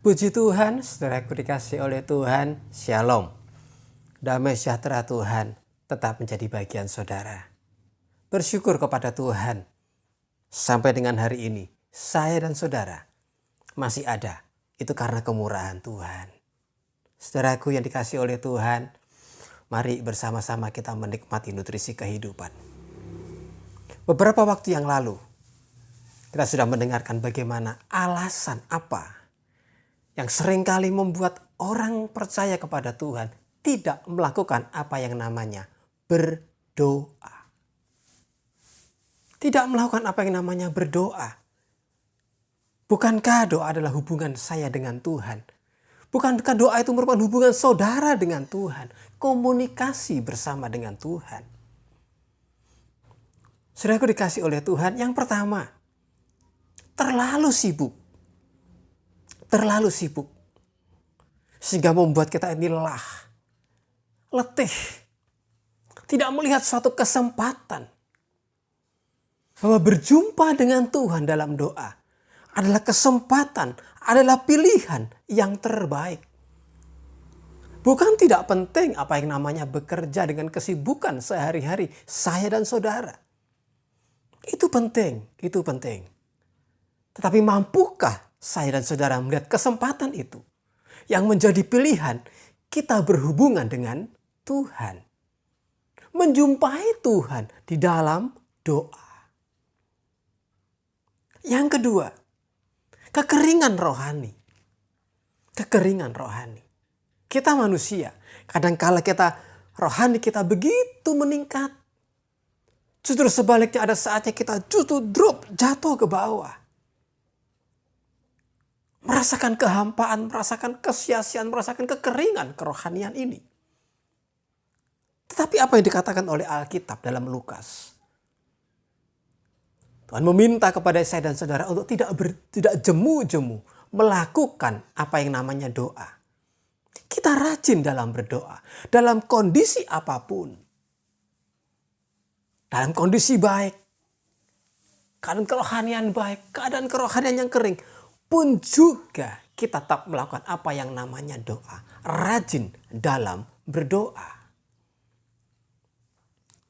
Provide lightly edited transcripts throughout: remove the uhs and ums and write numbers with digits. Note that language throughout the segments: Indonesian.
Puji Tuhan, saudaraku dikasih oleh Tuhan, Shalom. Damai sejahtera Tuhan tetap menjadi bagian saudara. Bersyukur kepada Tuhan, sampai dengan hari ini, saya dan saudara masih ada. Itu karena kemurahan Tuhan. Saudaraku yang dikasih oleh Tuhan, mari bersama-sama kita menikmati nutrisi kehidupan. Beberapa waktu yang lalu, kita sudah mendengarkan bagaimana alasan apa yang seringkali membuat orang percaya kepada Tuhan tidak melakukan apa yang namanya berdoa. Tidak melakukan apa yang namanya berdoa. Bukankah doa adalah hubungan saya dengan Tuhan? Bukankah doa itu merupakan hubungan saudara dengan Tuhan? Komunikasi bersama dengan Tuhan. Saudaraku dikasih oleh Tuhan, yang pertama, terlalu sibuk. Terlalu sibuk. Sehingga membuat kita ini lelah. Letih. Tidak melihat suatu kesempatan. Bahwa berjumpa dengan Tuhan dalam doa adalah kesempatan, adalah pilihan yang terbaik. Bukan tidak penting apa yang namanya bekerja dengan kesibukan sehari-hari saya dan saudara. Itu penting, itu penting. Tetapi mampukah saya dan saudara melihat kesempatan itu yang menjadi pilihan kita berhubungan dengan Tuhan. Menjumpai Tuhan di dalam doa. Yang kedua, kekeringan rohani. Kekeringan rohani. Kita manusia, kadangkala rohani kita begitu meningkat. Justru sebaliknya ada saatnya kita justru drop, jatuh ke bawah. Merasakan kehampaan, merasakan kesia-siaan, merasakan kekeringan kerohanian ini. Tetapi apa yang dikatakan oleh Alkitab dalam Lukas? Tuhan meminta kepada saya dan saudara untuk tidak jemu-jemu melakukan apa yang namanya doa. Kita rajin dalam berdoa, dalam kondisi apapun. Dalam kondisi baik, keadaan kerohanian baik, keadaan kerohanian yang kering, pun juga kita tetap melakukan apa yang namanya doa. Rajin dalam berdoa.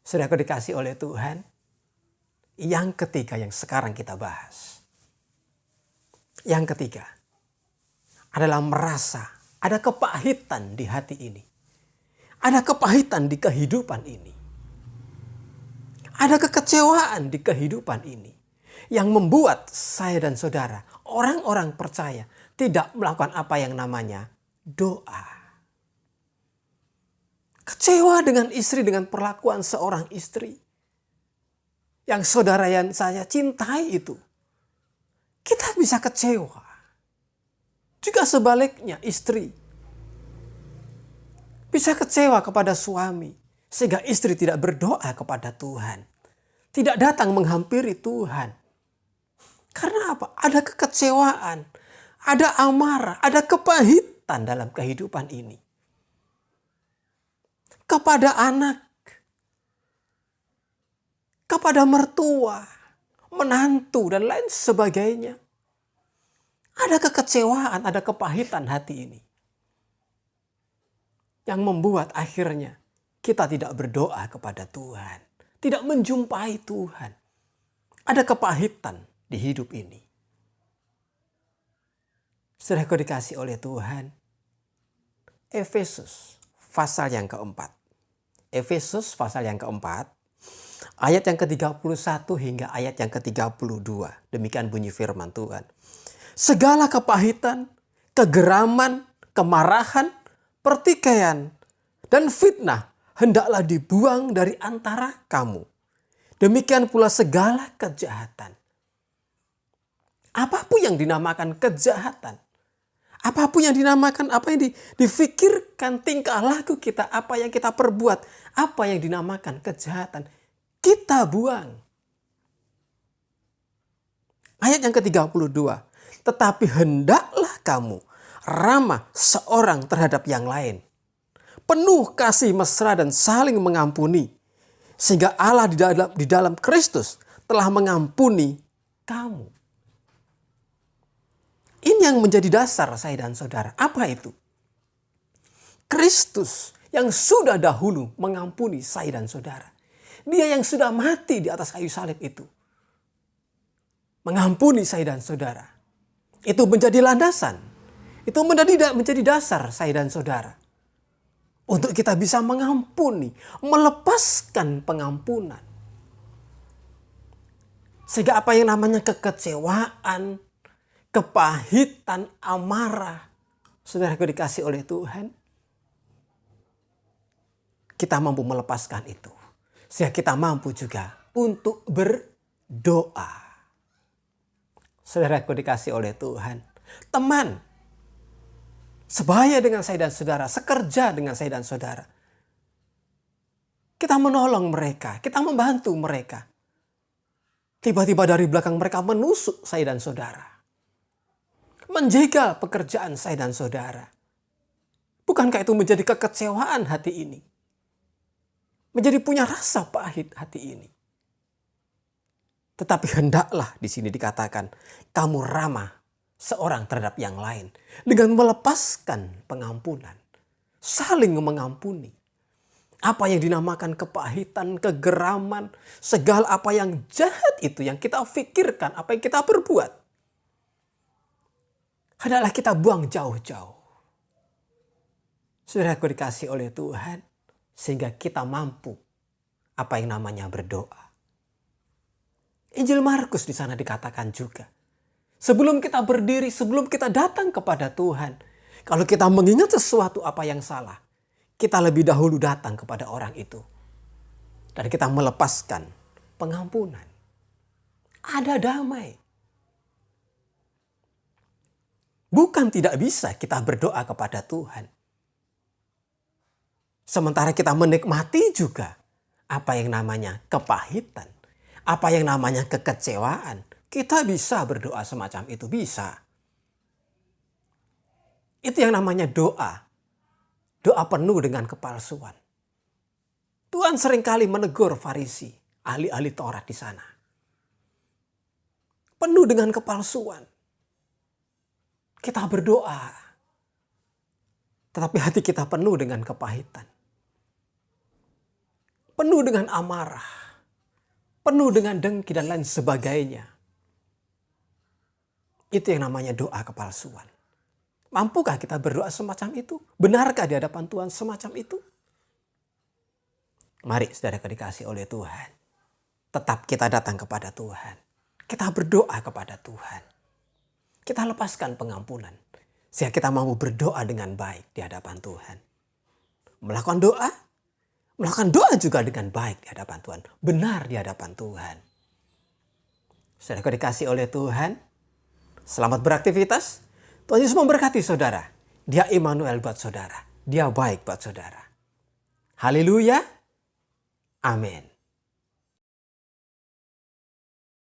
Sudah dikasih oleh Tuhan. Yang ketiga yang sekarang kita bahas. Yang ketiga adalah merasa ada kepahitan di hati ini. Ada kepahitan di kehidupan ini. Ada kekecewaan di kehidupan ini. Yang membuat saya dan saudara, orang-orang percaya, tidak melakukan apa yang namanya doa. Kecewa dengan istri, dengan perlakuan seorang istri. Yang saudara yang saya cintai itu. Kita bisa kecewa. Juga sebaliknya istri. Bisa kecewa kepada suami. Sehingga istri tidak berdoa kepada Tuhan. Tidak datang menghampiri Tuhan. Karena apa? Ada kekecewaan, ada amarah, ada kepahitan dalam kehidupan ini. Kepada anak, kepada mertua, menantu, dan lain sebagainya. Ada kekecewaan, ada kepahitan hati ini. Yang membuat akhirnya kita tidak berdoa kepada Tuhan. Tidak menjumpai Tuhan. Ada kepahitan di hidup ini. Sudah dikasih oleh Tuhan. Efesus pasal yang keempat. Efesus pasal yang keempat. Ayat yang ke-31 hingga ayat yang ke-32. Demikian bunyi firman Tuhan. Segala kepahitan, kegeraman, kemarahan, pertikaian, dan fitnah hendaklah dibuang dari antara kamu. Demikian pula segala kejahatan. Apapun yang dinamakan kejahatan. Apapun yang dinamakan, apa yang difikirkan tingkah laku kita, apa yang kita perbuat, apa yang dinamakan kejahatan, kita buang. Ayat yang ke-32. Tetapi hendaklah kamu ramah seorang terhadap yang lain. Penuh kasih mesra dan saling mengampuni. Sehingga Allah di dalam Kristus telah mengampuni kamu. Ini yang menjadi dasar saya dan saudara. Apa itu? Kristus yang sudah dahulu mengampuni saya dan saudara. Dia yang sudah mati di atas kayu salib itu. Mengampuni saya dan saudara. Itu menjadi landasan. Itu menjadi dasar saya dan saudara. Untuk kita bisa mengampuni, melepaskan pengampunan. Sehingga apa yang namanya kekecewaan, kepahitan, amarah, saudaraku dikasih oleh Tuhan, kita mampu melepaskan itu. Sehingga kita mampu juga untuk berdoa. Saudaraku dikasih oleh Tuhan, teman sebaya dengan saya dan saudara, sekerja dengan saya dan saudara, kita menolong mereka, kita membantu mereka. Tiba-tiba dari belakang mereka menusuk saya dan saudara. Menjegal pekerjaan saya dan saudara. Bukankah itu menjadi kekecewaan hati ini? Menjadi punya rasa pahit hati ini. Tetapi hendaklah di sini dikatakan, kamu ramah seorang terhadap yang lain dengan melepaskan pengampunan, saling mengampuni. Apa yang dinamakan kepahitan, kegeraman, segala apa yang jahat itu yang kita pikirkan, apa yang kita perbuat, adalah kita buang jauh-jauh. Saudaraku dikasih oleh Tuhan, sehingga kita mampu apa yang namanya berdoa. Injil Markus di sana dikatakan juga, sebelum kita berdiri, sebelum kita datang kepada Tuhan, kalau kita mengingat sesuatu apa yang salah, kita lebih dahulu datang kepada orang itu. Dan kita melepaskan pengampunan. Ada damai. Bukan tidak bisa kita berdoa kepada Tuhan. Sementara kita menikmati juga apa yang namanya kepahitan. Apa yang namanya kekecewaan. Kita bisa berdoa semacam itu, bisa. Itu yang namanya doa. Doa penuh dengan kepalsuan. Tuhan seringkali menegur Farisi, ahli-ahli Taurat di sana. Penuh dengan kepalsuan. Kita berdoa. Tetapi hati kita penuh dengan kepahitan. Penuh dengan amarah. Penuh dengan dengki dan lain sebagainya. Itu yang namanya doa kepalsuan. Mampukah kita berdoa semacam itu? Benarkah di hadapan Tuhan semacam itu? Mari saudara dikasih oleh Tuhan. Tetap kita datang kepada Tuhan. Kita berdoa kepada Tuhan. Kita lepaskan pengampunan. Sehingga kita mau berdoa dengan baik di hadapan Tuhan. Melakukan doa juga dengan baik di hadapan Tuhan. Benar di hadapan Tuhan. Saudara dikasih oleh Tuhan. Selamat beraktivitas. Tuhan Yesus memberkati saudara. Dia Immanuel buat saudara. Dia baik buat saudara. Haleluya. Amin.